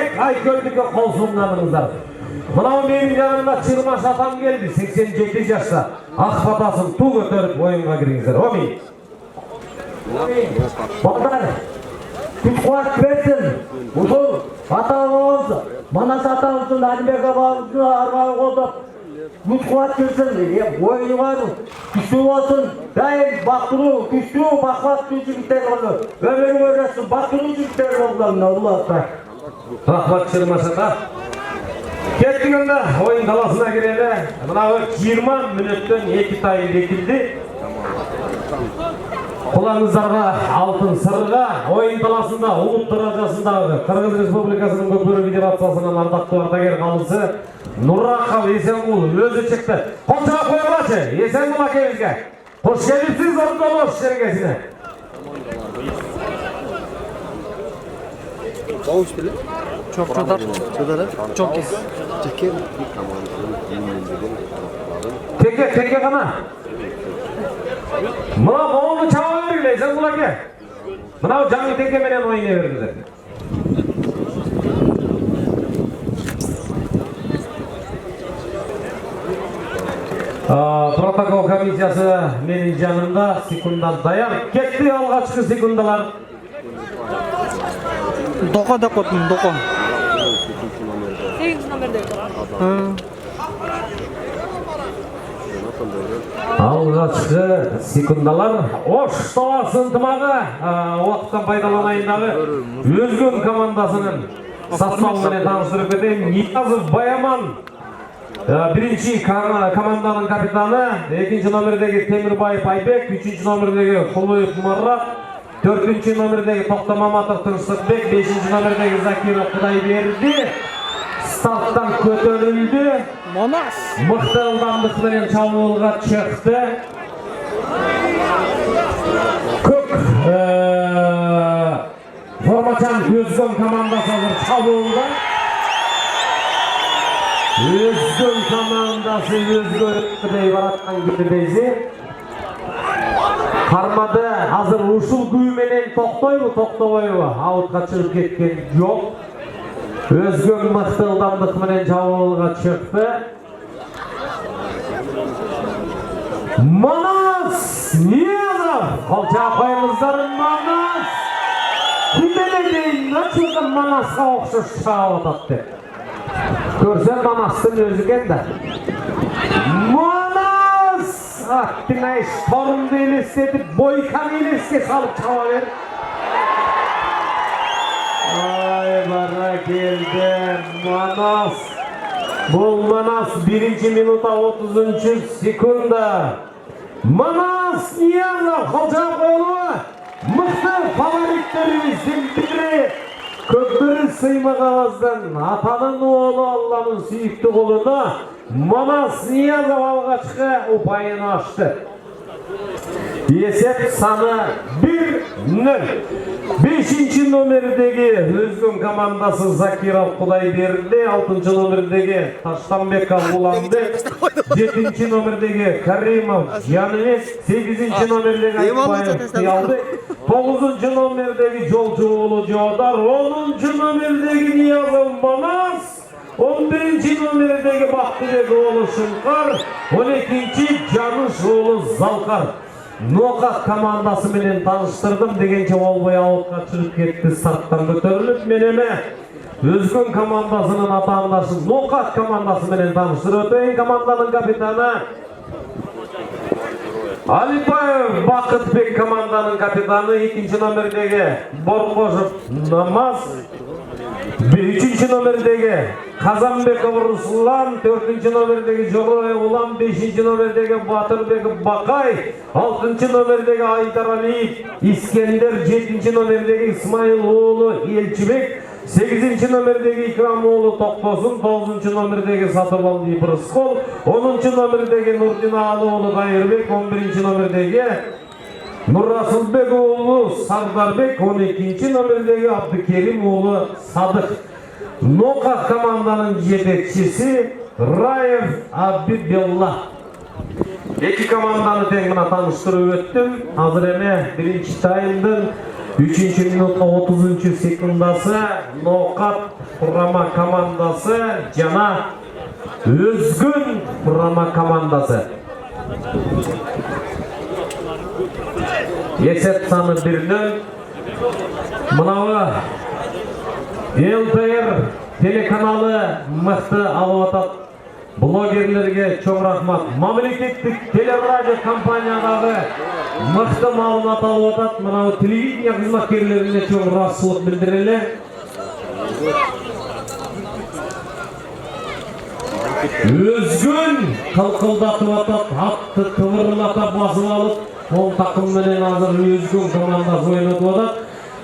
Демек, Айкөлдүккө кол сунгандыңыздар. Мынау менин жанымда Чырмаш атам келди, 87 жашта. Ак батасын ту көтөрүп оюнга кириңиздер. Омин. Балдар, күч-кубат берсин. Ушул ата-бабабыз, Манас атабыздын Алимбек бабабыздын арбагы колдоп, күч-кубат берсин. Оюнга күчтүү болсун. Дайым бактыруу, күчтүү, бакылаттуу жигиттер болду. Өмүрү өрөсүн бактыруу жигиттер болду. Аллах. Рахмат Чырмаш ата. Кеттик анда оюн таласына кирели. Мынау 20 мүнөттөн 2 тайын бекилди. Кулаңыздарга алтын сырга оюн таласында улут даражасындагы Кыргыз Республикасынын Көкбөрү Федерациясынын ардактуу ардагер калысы Нураков Эсенгул өзү чыкты. Кол жаап коелачы Эсенгул акебизге. Кош келипсиз ордолош жергесине. Boğuş bile. Çok kadar. Çok iyi. Çeker. Teke kana. Mına boğunu çaba vergile, sen bula ke. Mına canlı teke menen oyuna verdiler. Protokol komissiyası menin janımda sekundan dayan. Ketти алгачкы секундалар. Doko. 8 номерде. Алгачкы секундалар Ош таласын тымагы уақыттан пайдаланайын дагы Өзгөн командасынын составы менен тааныштырып кетейин. Ниязов Баяман биринчи команданын капитаны, 2-нчи номердеги Темирбаев Айбек, 3-нчи номердеги Кулуев Мурат, 4-нчи номердеги Токтомаматов Тынчсыкбек, 5-нчи номердеги Закиров Кудайберди старттан көтөрүлдү. Манас. Мыкты ылдамдык менен чабуулга чыкты. Көк формачан Өзгөн командасы азыр чабуулда. Өзгөн командасы өзгөрүп бараткан кирдейси. Кармады азыр ушул күү менен токтойбу, токтобойбу? Аутка чыгып кеткен жок. Өзгөн мыкты ылдамдык менен чабуулга чыкты. Манас Ниязов кол чаап коюңуздар. Манас кимеледейин ачылган Манаска окшош чаап атат деп. Көрсөм Манастын өзү экен да. Манас аттыңай штормду элестетип, бойканы элеске салып чаба бер. Ай бара келди Манас. Бул Манас 1-нчи минута 30-нчы секунда. Манас Ниязов кол чаап коюлубу? Мыкты фавориттерибиздин бири. Көкбөрү Сыймагабаздын атанын оолу Алланын сүйүктүү колуна Манас Ниязов алгачкы упайын ачты. Есеп саны 1-0. 5-нчи номердеги Өзгөн командасы Закиров Кудайберди, 6-нчы номердеги Таштанбек Уланбек, 7-нчи номердеги Каримов Жаныбек, 8-нчи номердеги Айбаев Кыялбек, 9-нчы номердеги Жолчу уулу Жоодар, 10-нчы номердеги Ниязов Манас, 11-нчи номердеги Бактыбек уулу Шымкар, 12-нчи Жаныш уулу Залкар. Нокат командасы менен тааныштырдым дегенче болбой аутка чыгып кетти, старттан көтөрүлүп. Мен эме Өзгөн командасынын атаандашы Нокат командасы менен тааныштырып өтөйүн. Команданын капитаны Алипаев Бакытбек, команданын капитаны, 2-нчи номердеги Боркожов Намаз, 3-нчи номердеги Казанбеков Руслан, 4-нчи номердеги Жороев Улан, 5-нчи номердеги Батырбеков Бакай, 6-нчы номердеги Айдаралиев Искендер, 7-нчи номердеги Исмаил уулу Элчибек, 8-нчи номердеги Икрам уулу Токтосун, 9-нчы номердеги Сатыбалдиев Рыскол, 10-нчы номердеги Нурдина уулу Кайырбек, 11-нчи номердеги Нуррасылбек уулу Сардарбек, 12-нчи номердеги Абдыкерим уулу Садык. Нокат команданын жетекчиси Раев Абибелла. Эки команданы тең мына тааныштырып өттүм. Азыр эме 1-нчи таймдын 3-минутта 30-секундасы Нокат құрама командасы жана Өзгөн құрама командасы. Есеп саны 1-0. Мынауы ЛТР телеканалы мықты алып атат. Блогерлерге чоң рахмат. Мамлекеттик телерадио компаниядағы мықты маалымат алып атат. Мынау телевидение қызметкерлеріне чоң рахмат білдірелер. Өзгөн қылқылдатып атат, атты қыбырлата басып алып, ол тақым менен азыр Өзгөн командасы ойнатып атат.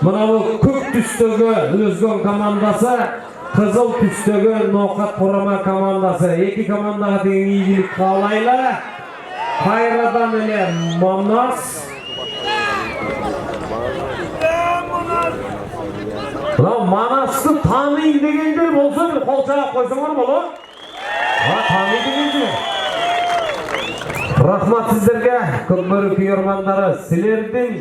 Мынау көк түстегі Өзгөн командасы, қызыл түстегі Ноқат құрама командасы. Екі командаға деген игілік қалайлы. Қайрадан еле Манас. Манасты таныйын дегендер болса, қолшаға қойсаңар болу? Таниды дегендер. Рахмат сіздерге, көкбөрі күйермандары. Сілердің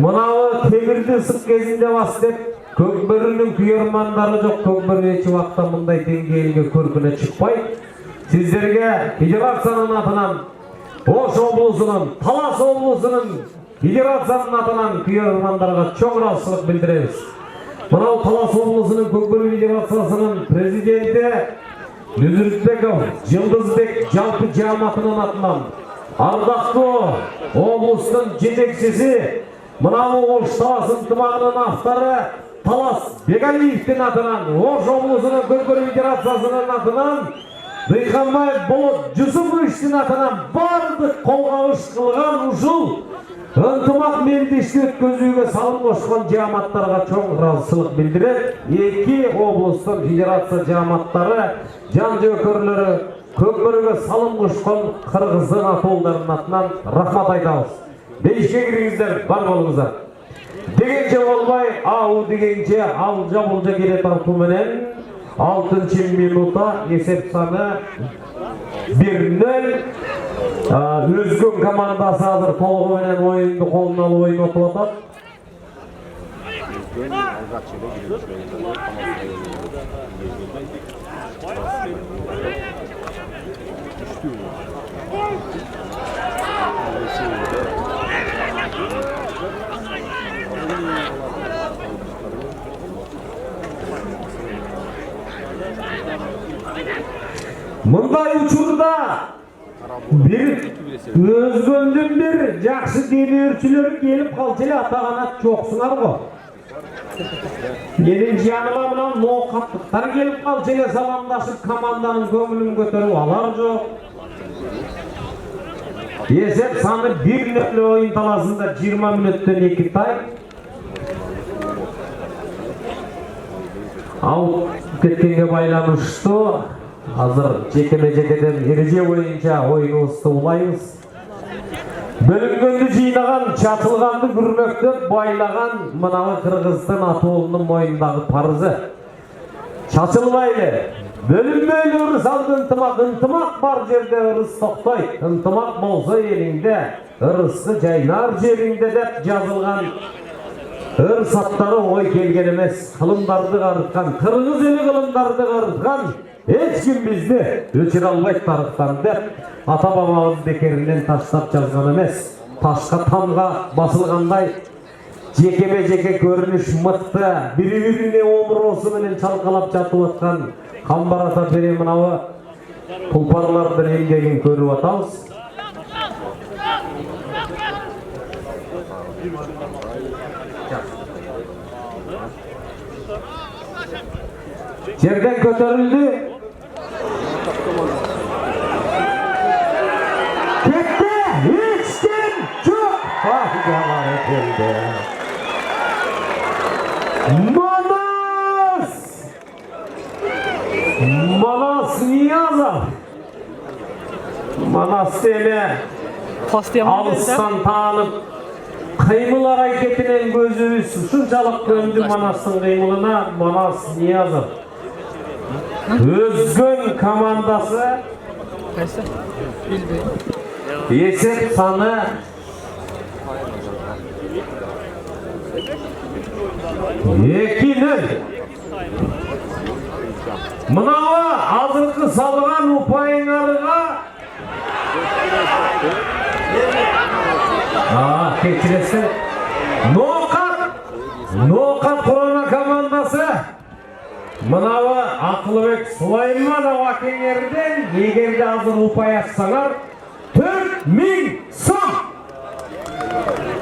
мынауы темірді сық кезінде бас деп, көкбөрінің күйермандары жоқ. Көкбөрі ечі уақытта мұндай деңгейге көркіне шықпай. Сіздерге федерацияның атынан, Ош облысының, Талас облысының федерацияның атынан күйермандарға чоң рахмат білдіреміз. Мынау Талас облысының көкбөрі федерациясының президенті Нүзіртбеков Жылдызбек жалпы жаматының атынан, ардақты облыстың жетекшісі, мынау Ош Талас ынтымағының авторы Талас Бегалиевтің атынан, Ош облысының көкбөрі федерациясының атынан, Дыйханбай Болот Жүсіповичтің атынан барлық қолғабыс қылған ұжыл ынтымақ мелдешті өткізуге салым қосқан жаматтарға чоң разылық білдіреді. Екі облыстың федерация жаматтары, жан жөкерлері көкбөріге салым қосқан қырғыздың атолдарының атынан рахмат айтамыз. Бейшке кіріңіздер, бар болыңыздар. Дегенше болбай, ау дегенше алжа бұлжа келе тартуменен 6-шы минута есеп саны 1-0. Өзгөн командасы азыр толығыменен ойынды қолына алып ойнатып атат. Мындай учурда Өзгөндүн бир жакшы демөөрчүлөр келип калчу эле, атаганат жоксуңар го. Менин жаныма мына ноокаттыктар келип калчу эле, саламдашып команданын көңүлүн көтөрүп алар жок. Есеп саны 1-0 ойын таласында 20 мүнөттөн 2 тай. Ал кеткенге байланыштуу азыр жекеме-жекеден эреже боюнча оюнубузду улайбыз. Бөлүнгөндү жыйнаган, чатылганды күрмөктөп байлаган мынау Кыргыздын атуулунун мойнундагы парызы. Чачылбайлы, бөлүнбөйлү ырыс алды ынтымак, ынтымак бар жерде ырыс токтойт. Ынтымак болсо элиңде, ырысты жайнар жериңде деп жазылган ырыс аттары ой келген эмес. Кылымдарды карыткан, кыргыз эли кылымдарды карыткан эч ким бизди өчүрө албайт тарыхтан деп ата-бабабыз бекеринен таштап жазган эмес. Ташка тамга басылгандай жекеме-жеке көрүнүш мыкты, бири-бирине омуросу менен чалкалап жатып аткан камбар ата бере мынабы тулпарлардын эмгегин көрүп атабыз. Жерден көтөрүлдү. Кетти, ичтен жок. Манас Ниязов. Манас эме алыстан таанып, кыймыл аракетинен көзүбүз ушунчалык көндү Манастын кыймылына. Манас Ниязов. Өзгөн командасы есеп саны 2-0. Мынау азыркы салган упайыңарга кечиресиң. Ноқат құрама командасы мынау Ақылбек Сулайманов акеңерден егерде азыр ұпай ашсаңар 4000 сом.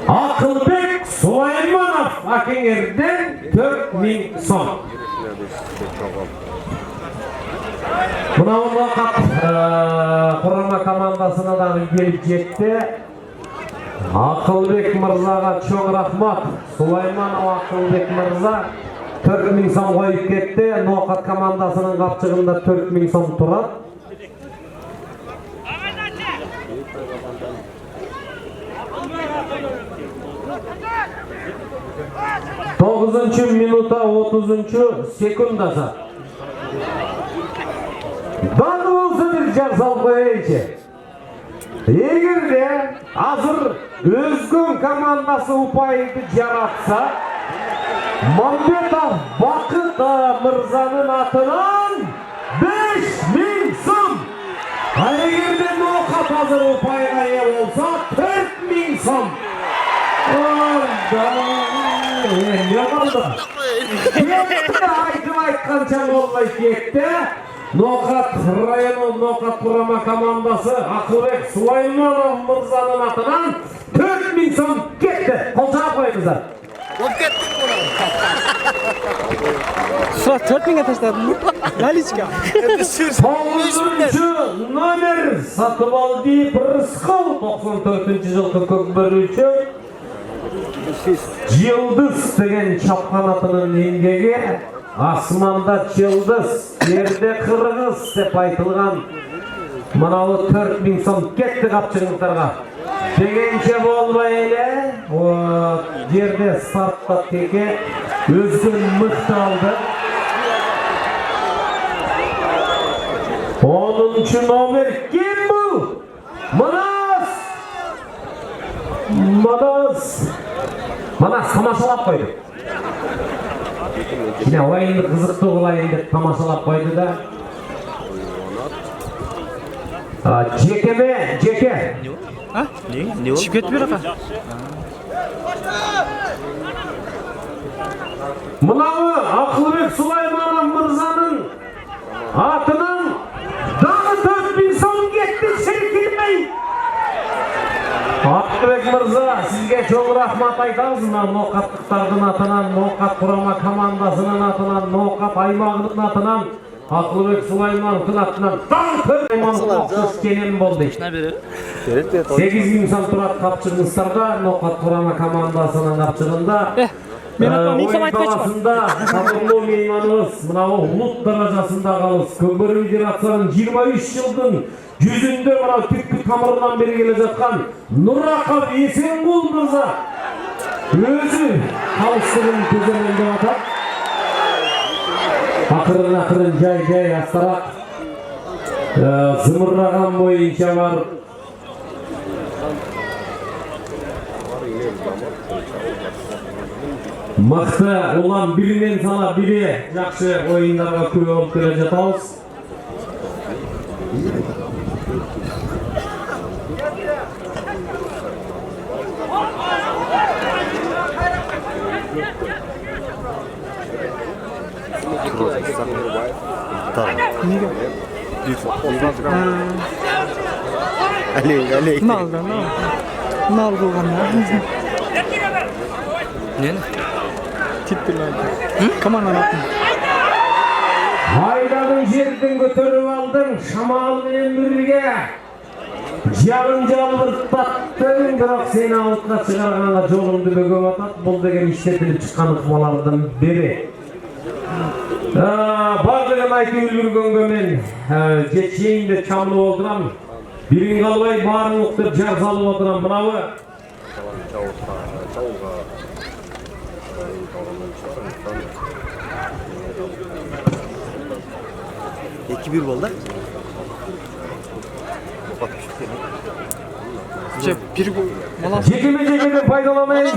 Ақылбек Сулайманов акеңерден 4000 сом. Мынау Ноқат құрама командасына да келіп жетті. Ақылбек мырзаға чоң рахмат. Сулайманов Ақылбек мырза 4000 сом қойып кетті. Ноқат командасының қапчығында 4000 сом тұрады. Тоғызынчы минута 30 секундасы. Дағы болсы бір жарсал қойайыншы. Егерде азыр өзгөн командасы ұпайды жаратса, Мамбетов Бақыт мырзанын атынан 5000 сом. Егерде Ноқат азыр ұпайға ие болса 4000 сом. Не болды? Айтып айтқанша болмай кетті. Ноқат районы Ноқат құрама командасы Ақылбек Сулайманов мырзаның атынан 4000 сом кетті. Қолшақ қойыңыздар. Ол кеттік мұны. Сұрақ 4000-ге таштадың ба? Наличка. 9-шы номер Сатыбалдиев Рысқұл 94-ші жылғы көкбөрүүчү Жылдыз деген чапқан атының еңбегі Асманда Жылдыз, жерде Қырғыз деп айтылған мынау 4000 сом кетті қапчығыңыздарға. Дегенше болмай еле, жерде стартта теке өзгін мықты алды. 10-шы номер кем бұл? Манас тамашалап қойды. Жіне ойынды қызықты олайын деп тамашалап қойды да. Жеке. Не ол? Шипет бер аға. Мынауы Ақылбек Сулайманов мырзаның атынан дағы 4000 сом кетті шеркелмей. Ақылбек мырза, сізге чоң рахмат айтамыз. Ноқаттықтардың атынан, Ноқат құрама командасының атынан, Ноқат аймағының атынан, Ақылбек Сулаймановтың атынан дағы 4000 кенен болды. 8000 сом тұрат қапчығыңыздарда, Ноқат құрама командасының қапчығында. Ойын қаласында қадырлы мейманымыз, мынау ұлт даражасында қалыс. Көкбөрі федерацияның 23 жылдың жүзінде мынау түпкі тамырынан бері келе жатқан Нұрақов Есенқұл мырза өзі қалыстығын көземелдеп атады. Ақырын жай астарақ зымыраған бойынша бар. Мықты олан бірінен сала бірі жақсы ойындарға көре олып келе жатауыз. Әлей. Нал болған да. Нені? Титтіл атын. Командан атын. Айданың жердің көтеріп алдың, шамалымен бірге. Жалын жалбырттаттың, бірақ сені ауытқа шығарғанға жолыңды бөгіп атат. Бұл деген іштетіліп шыққан ықмалардың бері. Бар деген айтып үлгіргенге мен жетшейінде чамлы отырам. Бірін қалбай барын ұқтып жар салып отырам. Мынауы 2-1 болды. вообще bir молодец. Жекеме-жекеден пайдаланайын.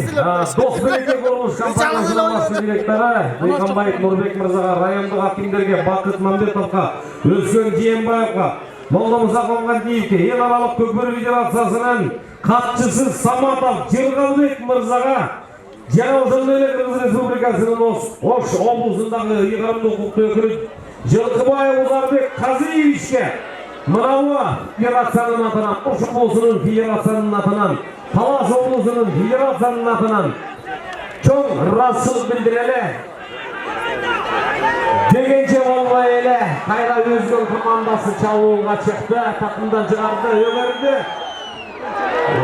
Дос береке құрылыс компаниясының бас директоры Бейқамбаев Нұрбек мырзаға, райондық хакимдерге, Бақыт Мамбетовқа, Өзген Жиенбаевқа, Молдамұсақов Ғадиевке, ел аралық көкбөрі федерациясының қатшысы Саматов Жерғалбек мырзаға, Жаңаөзен Қырғыз Республикасының Ош облысындағы иғарымды құқықты өкілі Жылқыбаев Узарбек Қазиевичке, мынауы федерацияның атынан, Ош облысының федерацияның атынан, Талас облысының федерацияның атынан чоң разышылық білдірелі. Дегенше болмай елі, қайра Өзген командасы чалуға шықты, тақымдан шығарды, өгерді.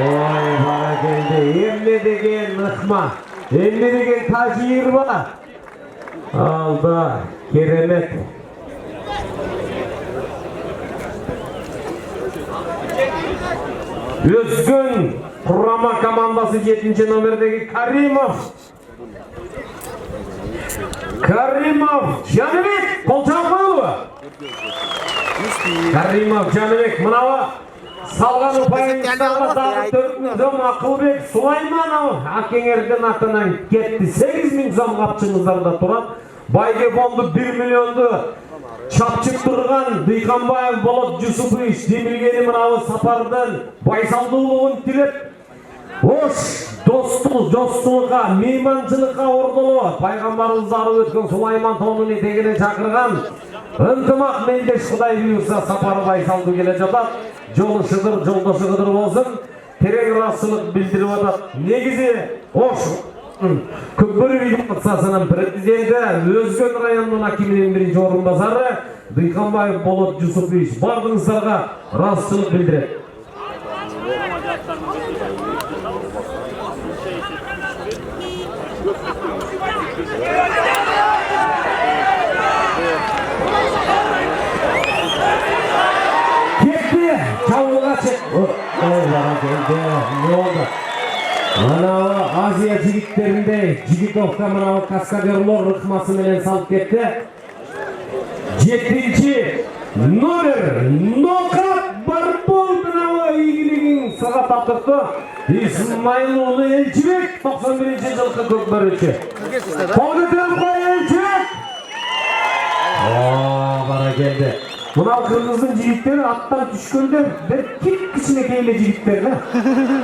Ой, бара келді, емне деген ықма, емне деген тажирба. Алда, керемет. Өзген құрама командасы 7-ші номердегі Каримов Жаныбек, қолчан қойылы. Каримов Жаныбек, мынауы салған ұпайыншыларға дағы 4.000 сом Ақылбек Сулайманов Ақкеңерден атынан кетті. 8.000 сом қапшыңыздарда тұрады. Байге фонды 1 миллионды чапчып тұрған Бейқамбаев Болот Жүсіпович демілгені мынауы сапардың байсалдылығын тілеп, Ош достылыққа, мейманшылыққа ордылы пайғамбарымыздары өткен Сулайман тонын етегіне шақырған ынтымақ мендеш Құдай бұйырса сапары байсалды келе жатады. Жолы шыдыр, жолдасы қыдыр болсын, терең расылық білдіріп атады. Негізі Ош көкбөрі федерациясының президенті, Өзген районының хакимінің бірінші орынбасары Бейқамбаев Болот Жүсіпович бардыңыздарға расылық білдіреді. Кетті, чауылға чек. Ой, бара келді, не олды? Мынауы Азия жігіттерінде Жигитовқа мынауы каскадерлор рықмасыменен салып кетті. 7-ші номер Ноқат Барбол мынауы игілігін сағат атырды. Исмайлұлы Елчібек 91-ші жылқы көкбөріші. Қолдытын қой Елчібек! Бара келді. Мынау қырғыздың жігіттері аттан түшкенде бір кішінекейлі жігіттер.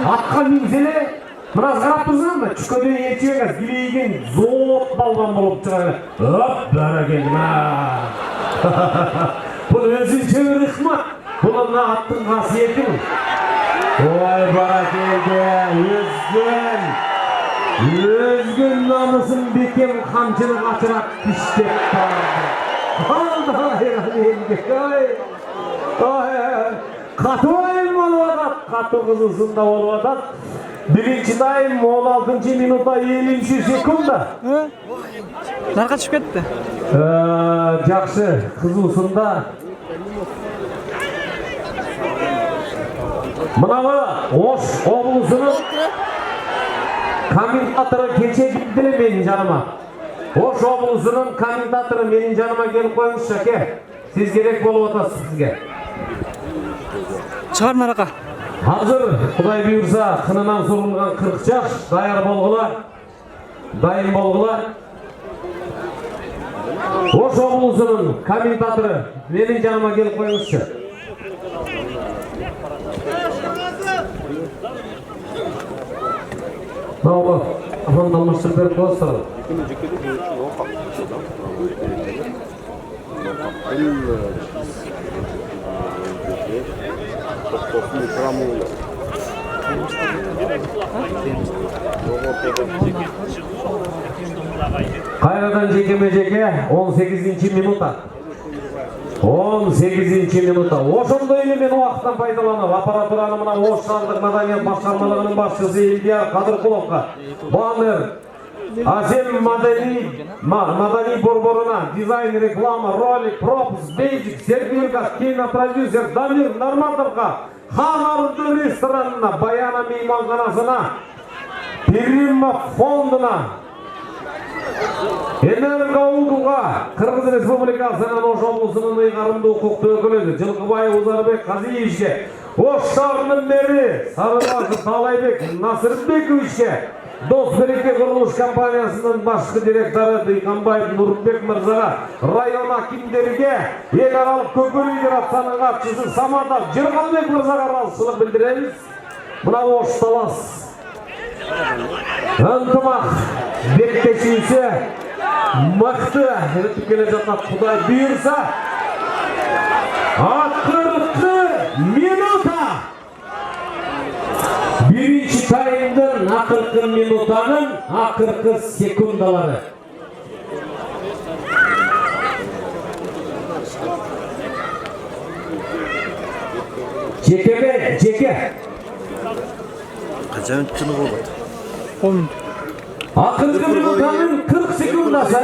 Атқа мінселе, мыназ қарап тұрсың ба? Түшкенде Елчібек билейген зот балған болып шығады. Бара келді ма? Бұл өзінше бір ықма. Бұл мына аттың қасиеті бұл. Ой, бара келді, Өзген намысын бекем қамшының атырап күштеп барды. Қаты ойын болып атады, қаты қызысында болып атады. Бірінші тайм 16 минута 50 секунда. Нарға түшіп кетті? Жақсы, қызысында. Мынауы Ош облысының комментаторы кеше келді менің жаныма. Ош облысының комментаторы менің жаныма келіп қойыңыз шаке. Сіз керек болып отасыз сізге. Шығар нараға. Hazır, Құдай бұйырса, қынынан соғылған 40 жас, даяр болғылар, дайын болғылар. Ош облысының комментаторы менің жаныма келіп қойыңызшы. Науғы, афон алмаштыр беріп қойыстырды. Қайрадан жекеме-жеке 18-ші минута. 18-ші минута. Ошондой эле мен уақыттан пайдаланып, аппаратураны мына Ош шаһардык маданият башкармалыгынын башчысы Илдияр Кадыркуловго, баннер, Асем Мадани борборуна, дизайн, реклама, ролик, пропуск, бейджик, сервирка, кинопродюсер Дамир Нарматовға, Хан Арты ресторанына, Баяна мейманханасына, Перимов фондына, Энергоудуға, Қырғыз Республикасының Ош облысының ұйғарымды құқықты өкілі Жылқыбаев Узарбек Қазиевичке, Оштарының мэрі Сарыбашы Талайбек Насырбековичке Досбереке құрылыш компаниясының басшы директоры Дыйқанбаев Нұрбек мырзаға, район акимдерге, ел аралық көпір үйдер атсаның қатшысы Самардақ Жырғалбек мырзаға разышылық білдіреміз. Мына Ошталас ынтымақ беттесуісі мықты өтіп келе жатқан Құдай бұйырса ақырғы минута бірінші таймдың ақырғы минутаның ақырғы секундалары. Жеке. Қанша түні болады? 10 минут. Ақырғы минутаның 40 секундасы.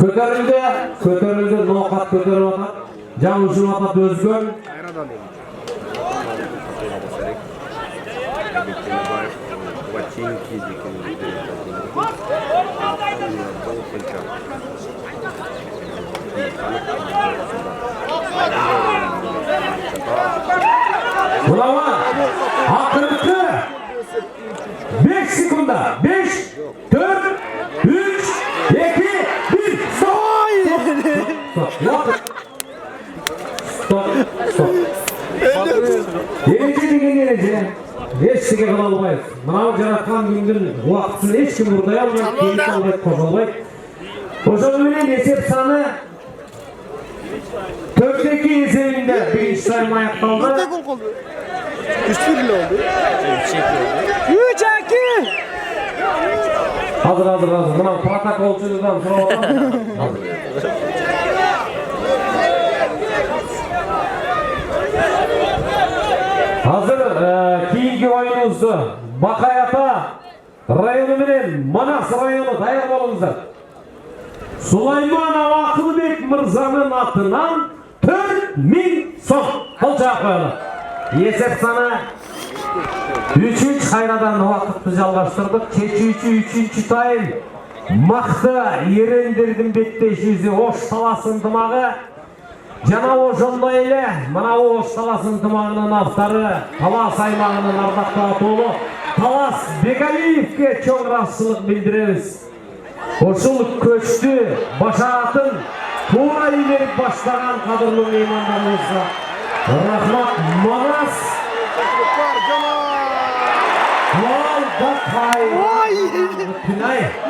Көтерілді, ноқат көтеріп атады. Жаңылшын атады Өзгөн. Бұлама ақырғы 5 секунда. 5, 4, 3, 2, 1. Стоп. Ереже деген ереже. Ешсіге қыла алмайыз. Мынау жаратқан күндің уақытысын ешкім ұрдай алмайды, кейіп алмайды, қожалмайды. Қожалменен есеп саны 4-2 есебінде бірінші тайм аяқталды. 3-1 oldu. 3-2. Hazır. Mынау протоколчыдан сұрап отырмын. Hazır кейінгі ойынымызды Бақай ата районы менен Манас районы даяр болыңыздар. Сулайманов Ақылбек мырзаның атынан 4000 сом қыл жақ қойылды. Есеп саны 3-3 қайрадан уақытты жалғастырдық. 3-3 тайм. Мақты ерендердің беттешізі Ошталас ынтымағы. Жана ошондой мына Ошталас ынтымағының авторы Талас аймағының ардақты атолы Талас Бекалиевке чоң разышылық билдиребиз. Ошол көчтү башаатын туура ийберип баштаган кадырлуу меймандарыбызга рахмат. Манас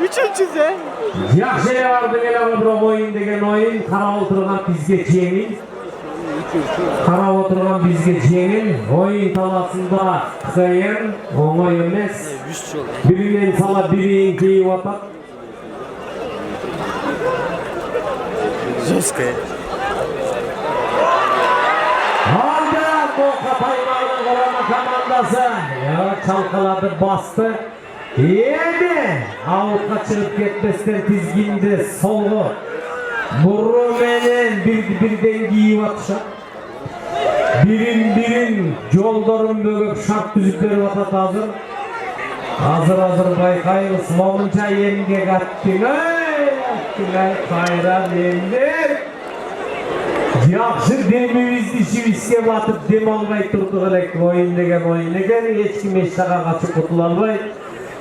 Üçüncüsü. Yaxşı ele vardı ele bırak oyun degen oyun. Qarab oturgan bizge жеңил. Qarab oturgan bizge жеңил. Oyun talasında қиын, оңой емес. Биринен сала бирин кейіп атат. Жесткая. Алда Боқа Таймағының құрама командасы çalқалады басты. Еді ауытқа шығып кетпестен тізгінді солғы бұры менен бірден киіп атыша. Бірін жолдарын бөгіп шарт түзіп беріп атат Азыр байқайыз момынша емге қаттың. Қайран емдер. Жақшы демімізді ішімізге батып дем албай тұрдық әлек. Ойын деген ойын екен. Ешкім ешқаға қачып құтыла албай.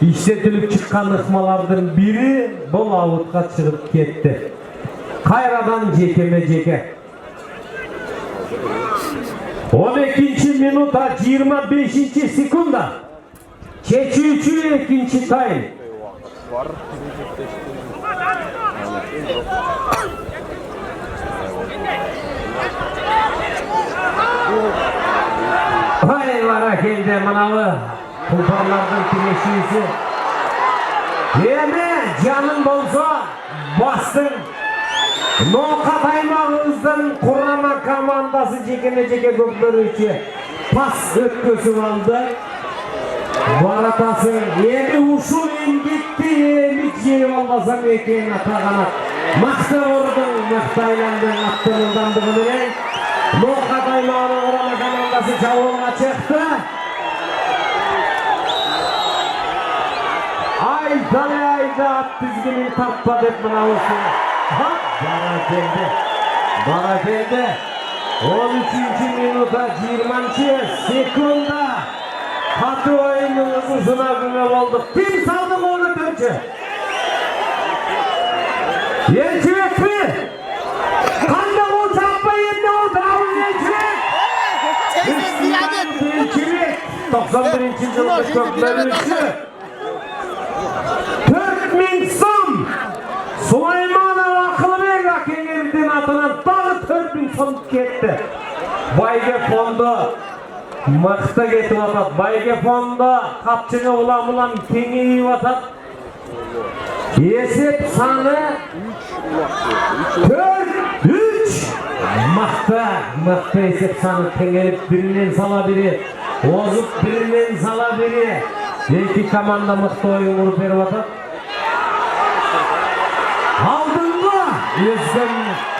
İşletilip çıkan ıkmalardan biri бұл ауытқа шығып кетті. Қайрадан жеке. 12 минута 25 секунда. 3-3 ikinci tayм. Hay var keldi manavi. Kulparlardan kireşiyisi. Yeme canın bolsa bastın. Noqat aymağımızdan kurama komandası jeke көкбөрүүчү pas ötkөsүп aldı. Baratası yeni uşul gitti, yeni jeyip almasam ekeni atağana. Maqta vurdun, maqta aylandın attığındandığı menен. Noqat aymağının kurama komandası çabуулga çıktı. Ay келді, ат тізгінін тартпа деп мына осы. Бара келді. 13-ші минута 20-ші секунда. Қату ойынның ұзына күні болды. Кім салды оны түрші? Елшібек пе? Қанда ол шаппа енді ол дауын Елшібек? Елшібек 91-ші жылғы көкбөріші 4000 сом. Сулайманов Ақылбек Акеңерден атынан тағы 4000 сом кетті. Байге фонды мықты кетіп атады. Байге фонды қапчыны ұлам кеңейіп атады. Есеп саны 4-3. Мықты есеп саны кеңейіп бірінен сала бере. Озып бірінен сала бере. Екі команда мықты ойын ұрып беріп атады. Алдыңғы өзгін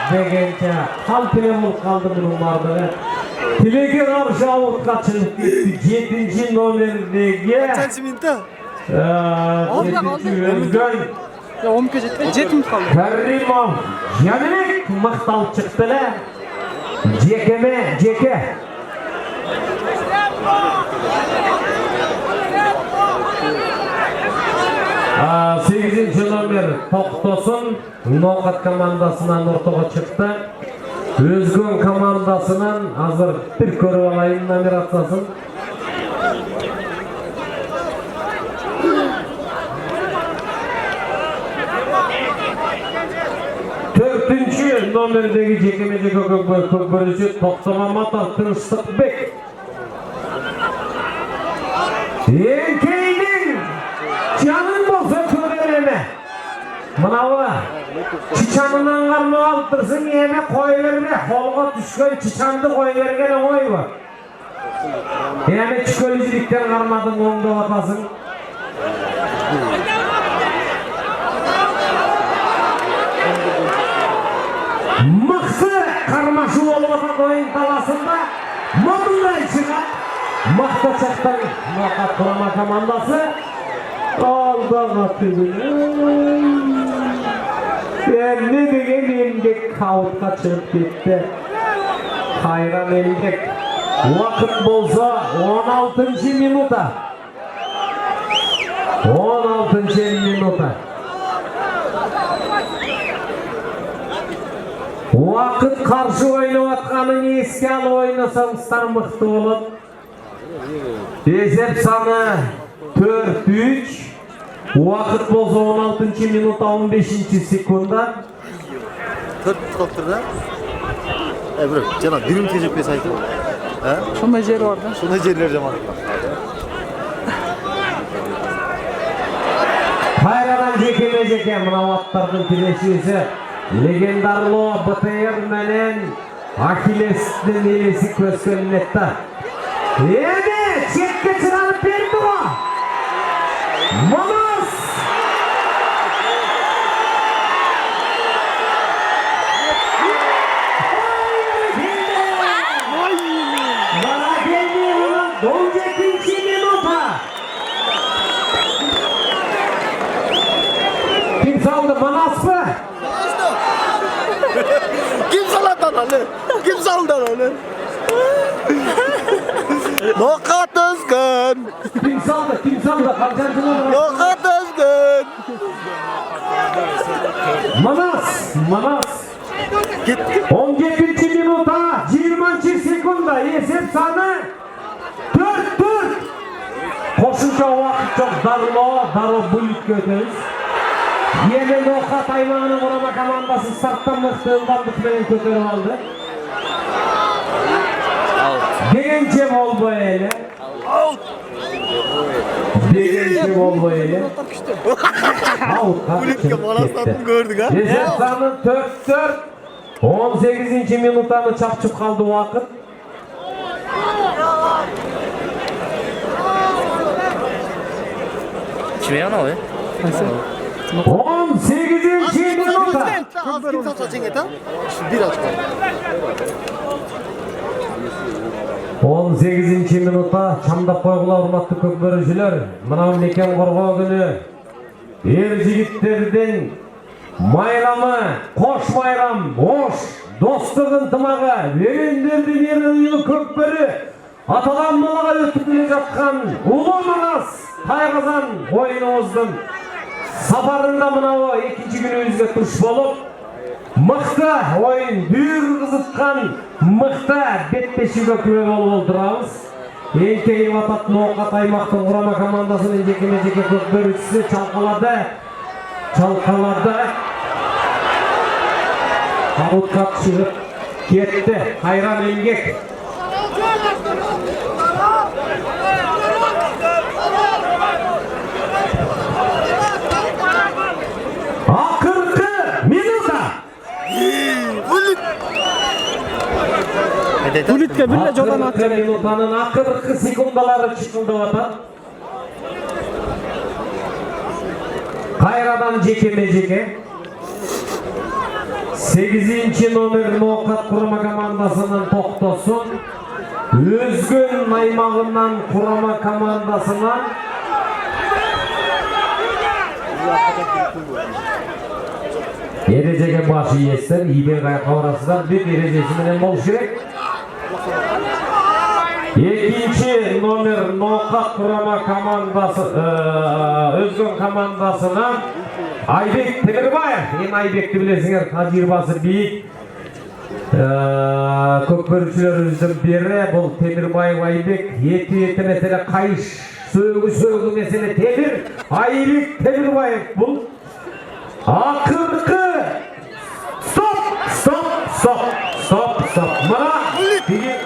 дегенше қалпіне бұл қалды бұның бардығы. Тілеге қаршы ауытқа шығып кетті. 7-ші номердегі өзгін 10-ке жетті. 7 минут қалды. Кәрімов Жәнібек мақталып шықтылы. Жеке. 8-ші номер Тоқтосын Ноқат командасынан ортаға шықты. Өзгөн командасынан азыр бір көріп алайын номерациясын. Төртінші номердегі жекеме-жеке көкбөріші Тоқтамаматов Тыныстықбек. Еңкейдің жанын болса көбелеме. Мынауы чичанынан қарма алып тұрсың, еме қой берме. Қолға түшкен чичанды қой бергені ой бар. Еме чүкөлі жіліктен қармадың оңды батасың. Мықты қармашы болып атады ойын таласында. Мұндай шығат. Мықты шықтың Ноқат құрама командасы. Алдағы түгін. Әмі деген емдек қауытқа шығып кетті. Қайран емдек. Уақыт болса 16-ші минута. 16-ші минута. Уақыт қаршы ойнап атқанын еске алып ойнасаңыздар мықты болып. Есеп саны 4-3. Уақыт болса 16-ші минута 15-ші секунда. 4 минут қалып тұр да? Бір жаңа бірім тежеппес айтып болды. Сондай жері бар да? Сондай жерлер жаман. Қайрадан жеке мына аттардың келешесі легендарлы БТР менен Ахиллестің елесі көскөлінетті. Ене, чекке çıranып берді ғой. Манас! Kim saldı? Manas mı? Kim saldı onu? Kim saldı onu? Noqat özgün. Kim saldı? Noqat özgün. Manas. 17. minuta 20. sekunda esep sanı 4-4. Qo'shimcha vaqt çok darrov bo'lib o'tamiz. Yana Noqat aymog'ining Urama komandasi startdan mustaqillik bilan ko'tarib oldi. Degençe oldu ele. Degençe oldu ele. Kulüpke manasatını gördük ha. Esep sanı 4-4. 18. minutanı çapçıp kaldı vakit. Kime yana o ya? 18. minuta. Kim salsa çengeti ha? Biraz kaldı. 18. minuta çamda koygular urmatlı kökbörüşüler. Mınam Meken Qorgoo günü жігіттердің майрамы, қош майрам, ош, достық ынтымағы, верендердің ерінуі көкбөрі, аталған балаға өтіп келе жатқан ұлы мұрас Тайқазан ойынымыздың сапарында мынау екінші күнімізге тұш болып, мықты ойын дүйір қызытқан, мықты бет-бешуге күре болып отырамыз. Ең кейін ататын Ноқат аймақтың құрама командасының жеке-жеке көкбөрішісі чалқалады. Қабытқа шығып кетті. Қайран еңбек. Ақырғы минута. Булитке билле жолдан Ақырғы минутаның ақырғы секундалары шықылды отыр. Қайрадан жеке-жеке 8-ші номер Ноқат құрама командасынан тоқтосын, Өзгөн аймағынан құрама командасынан ережеге башы иестер, ибек қауырасыдан бет ережесіменен бол керек. 2-ші номер Ноқат құрама командасы, Өзгөн командасынан Айбек Темірбаев. Ең Айбекті білесіңер, тәжірибесі биік. Көкбөрішілеріміздің бері бұл Темірбаев Айбек. Еті мәселе қайыш, сөгі мәселе Темір. Айбек Темірбаев бұл. Ақырғы стоп. Мұра деген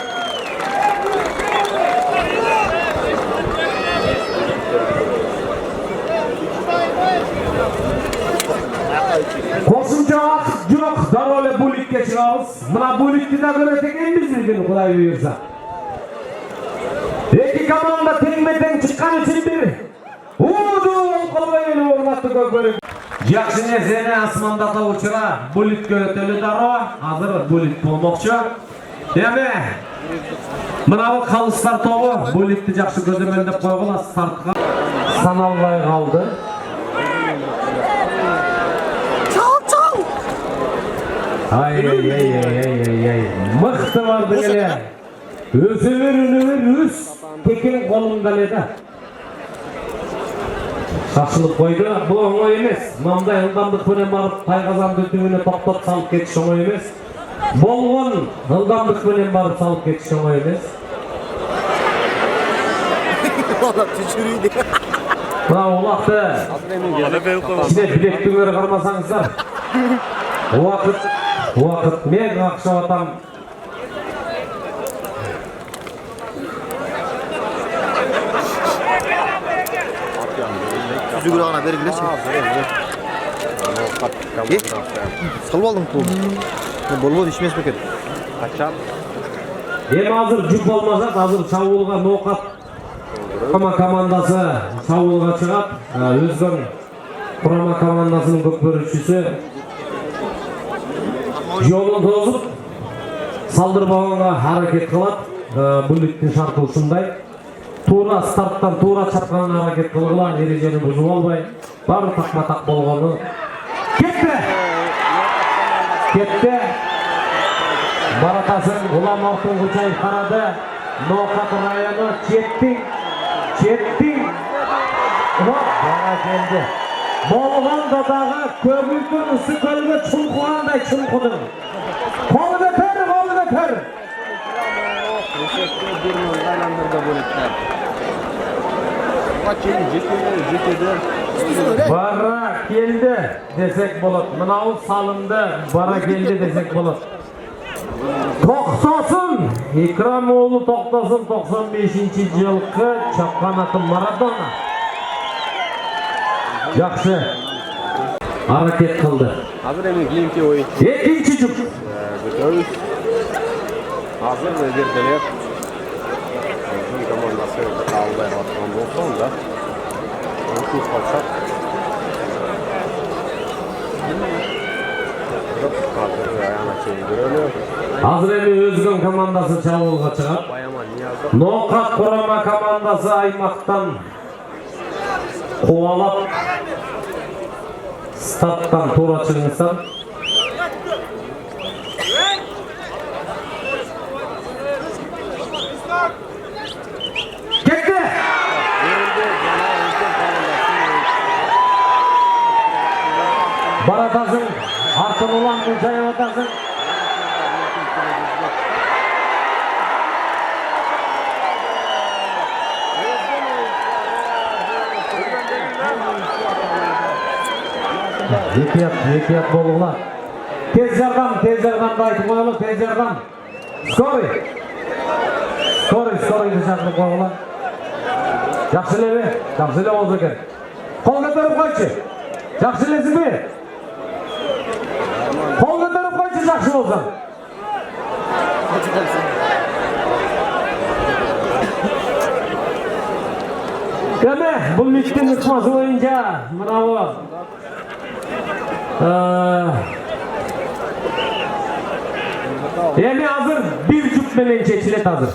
қосымша уақыт жоқ, дароле булитке шығамыз. Мына булитті да көресек ембіз білген Құдай бұйырса. Екі команда тең-тең шыққан үшін бір. Қолбайын орнатты көкбөрік. Жақсы нәрсені асмандата ұшыра булитке өтелі даро. Азыр булит болмақшы. Еме, мынау қалыстар тобы булитті жақсы көземелдеп қойғыла стартқа саналбай қалды. Ай, мықты барды келе. Өсі-өрі текен қолында леді. Шашылып қойды, бұл оңай емес. Мынандай ылдамдық пөнен барып, Тайқазанды түбіне тоқтап салып кетіш оңай емес. Болғын ылдамдық пөнен барып салып кетіш оңай емес. Мына олақты ішіне білеттіңері қармасаңыздар. Уақыт мен ақша атам. Жүгірі ғана бері келеші. Салып алдың тұлды. Болмады ішмес бекет. Қачам. Азыр жүк болмасақ, азыр шауылға Ноқат құрама командасы шауылға шығат. Өзгөн құрама командасының көкбөрішісі жолын тозып, салдырбағанға харекет қылат. Булиттің шарты ұшындай. Тура старттан тура чапқан харекет қылғыла, ережені бұзып албай, бары тақма-тақ болғаны. Кетті. Баратасын Ғұлам Алтын Құлчаев қарады. Ноқат районы четтің. Бара келді. Болғанда дағы көңілдің үсі көлге чұңқығандай чұңқыдың. Қолы көтер! Бара келді десек болады. Мынау салынды, бара келді десек болады. Тоқтасын, Икрам оғлы тоқтасын 95-ші жылқы чапқан аты Марадона. Жақсы. Hareket kıldı. Hazır emin kiyimki oyun. İkinci cuk. Götürüyoruz. Hazır ve girdiler. Bizim komandası kaldı yaptığım olsun da. Onu kalsak. Hazır Özgün komandası Çavulga çıkar. Nokat Kurama komandası Aymak'tan kovalap Starttan to'g'ri chiqingizlar. Ketdi. Baratasın, arqın ulan Gülşay'a batasın. Екі ят болуғыла. Tez yardımda aytып koyalım, tez yardım. Skory dışarıda koyalım. Жақсыле oldu ekan. Qol ko'tarib qo'ychi. Жақсылесizmi? Qol ko'tarib qo'ychi yaxshi bo'lsa. Qani, bu ligning nusxasi bo'yicha mana bu yani hazır bir cüp bilen çeçilet hazır.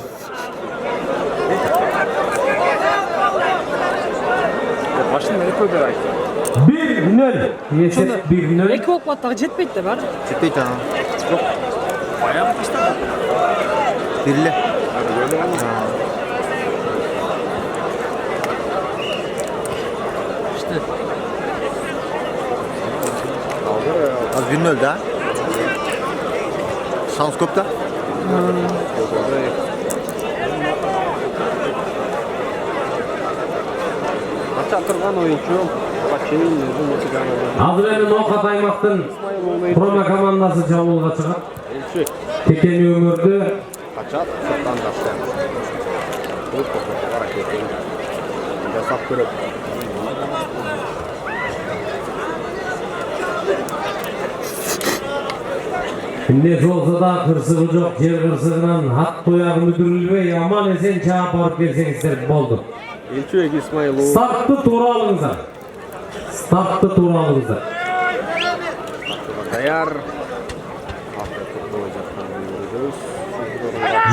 Başını beni koy bir ay. 1-0. Yeset 1-0. Екі болып қаттағы жетпейді де бәрі. Жетпейді ана. Yok. Bayağı mı işte? Birli. Hadi böyle mi? İşte. Dalga ya. Az birinin öldü ha. Şans koptu. Çatırgan oyuncu. Bakayım yüzüm çıkardı. Hazır Nokat Aymak'tın Proma komandası Çamolga çıkıp Elçi. Tekeni ömürdü. Kaçat. Sırttan başlayan. Kılıç topu olarak yapayım. Yasak kırıp. Ne olsa da kırsığı yok, yer kırsığından hat toyağı müdürülüğü aman esen çağ barıp gelseniz boldu. Elçi İsmailov. Startı toru alınızlar. Dayar.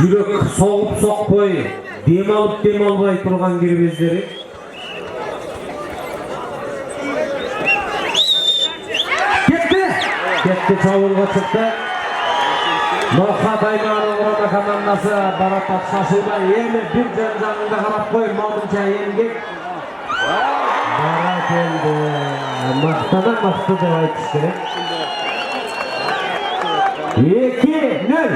Yürek soğup sokpay, dem alıp dem albay turgan gerbezleri. Ketdi çavulga çıktı. Nokat Ayman'ın Proma komandası Baratat şaşırda yeni bir canında karap koy Malımça yengi. Bara geldi. Maktı da aytış gerek. 2-0.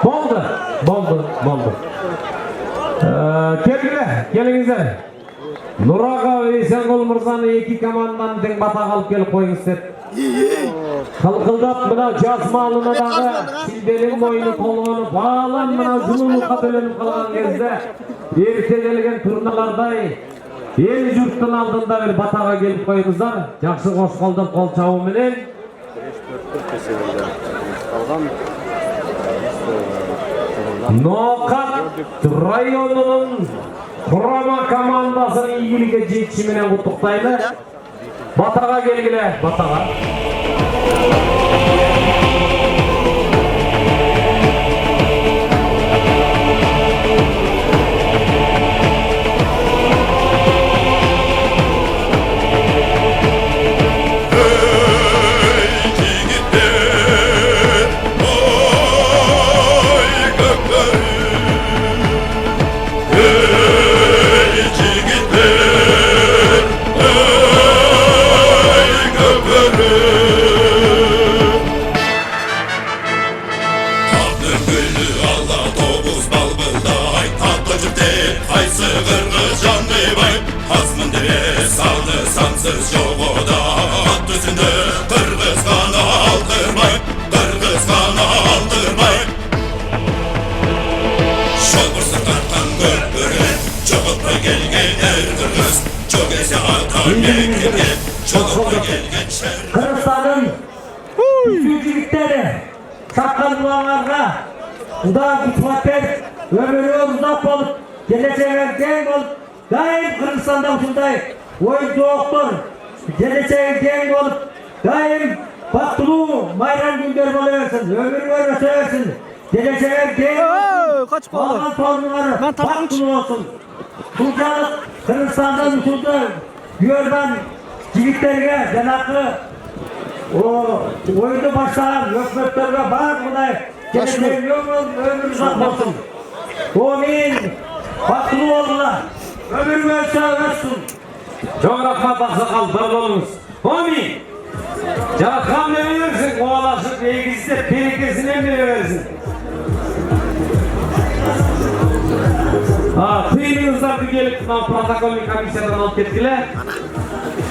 Boldu. Kelingizler. Nuraga ve Esengol Mırza'nı iki komandanın teң batağa alıp gelip koyunuz dep. Kılkıldap mına jaz malına dağı silbelin boynu kolunu bağlan mına zulumlukka bölünüp kalgan кезде ertelelgen turnalarday el jurттun aldında bir batağa gelip koyunuzlar. Жақсы koş koldup kol çabı menen. Nokat rayonunun Proma komandasının ilgili жетişimine kutuktaydı. Batağa gelgile, batağa. Sansız yoğu da at üstünde Kırgızgan'a aldırmay Kırgızgan'a aldırmay Şolgur sırtlardan göpürür Çoğupla gelgen er kırgız Çok ese atan bekirgen Çoğupla gelgen şer Kırgızstan'ın üzücülükleri Sakkalmalarga Uda kutmater Ömürü uzak olup Geleceğe gen olup Daim Kırgızstan'da usulday Oyun doktor, geleceğe gen olup, daim baktulu mayran gündür buluyorsun, ömür vermesin, geleceğe gen olup, Kaç oldu? Ağlan torunları Ben tartmış. baktulu olsun. Sultanlık Kırgızstan'dan usulda, Yörben жігіттерге жанақы ойынды бастаған өкіметтерге бар мұндай келешегі өмір ұзақ болсын. Омен бақылы болдылар. Өмір өссін. Çok rahmat Aksakal, bir bolunuz. Omi! Jarkan verirsin, kovalaşıp eğizde berikesine verirsin. Kıyınızlar bir gelip protokolün komisyadan alıp kettiler.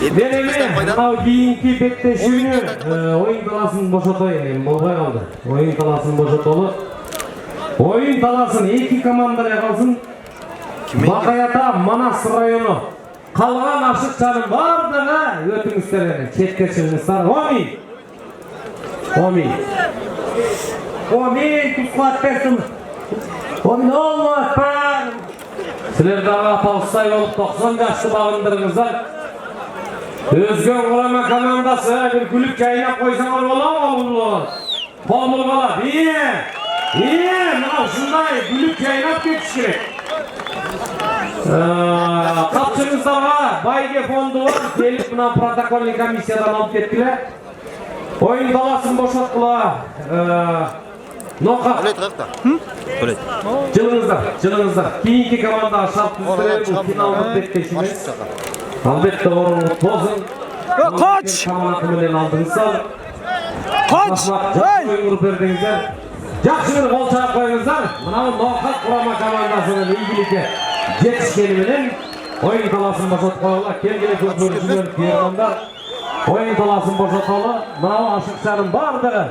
Deneme, kiyinki bekleşiğini oyun talasını boşatayım. Bolbay kaldı. Oyun talasını boşatalı. Oyun talasını iki komandaya kalsın. Bakayata Manas rayonu. Kalgan aşıkçanın bardığına ötünüzlerine çetkeçinizler. Omi! Omi! Omen kuskuat versin. Omen olmaz ben. Sizler daha Tavsay olup 90 yaşlı bağındırınızlar. Özgün Kulama komandası bir gülüp çayına koysanlar ola mı? Pomul bala. İyi! İyi! Mana şunday gülüp çayına geçiştirek. Kapçınızda var, Bayge fondu var, gelip buna protokolün komisyadan alıp kettiler. Oyun dalasını boşalttılar. Noka. Cılınızda. Kiyinki komanda şart düzdüler, bu finalda bekleşiniz. Albatta orunluk bozun. Koç! Kamanatımından aldınız al. Koç! Жақсы oyun kurup verdinizler. Жақсы bir gol çarp koyunuzlar. Mınavı Noka Kulama komandasının ilgilike yetişkeniminin oyun talasını boşalt koyuyorlar. Kelgele çok görüşüyor Yerman'da. Oyun talasını boşaltalı. Mınavı aşıkçanın bardığı.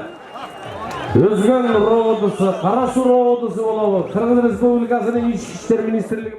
Özgün Rovodusu, Karasu Rovodusu olavı. Kırgız Respublikası'nın İçki İşler Ministerliği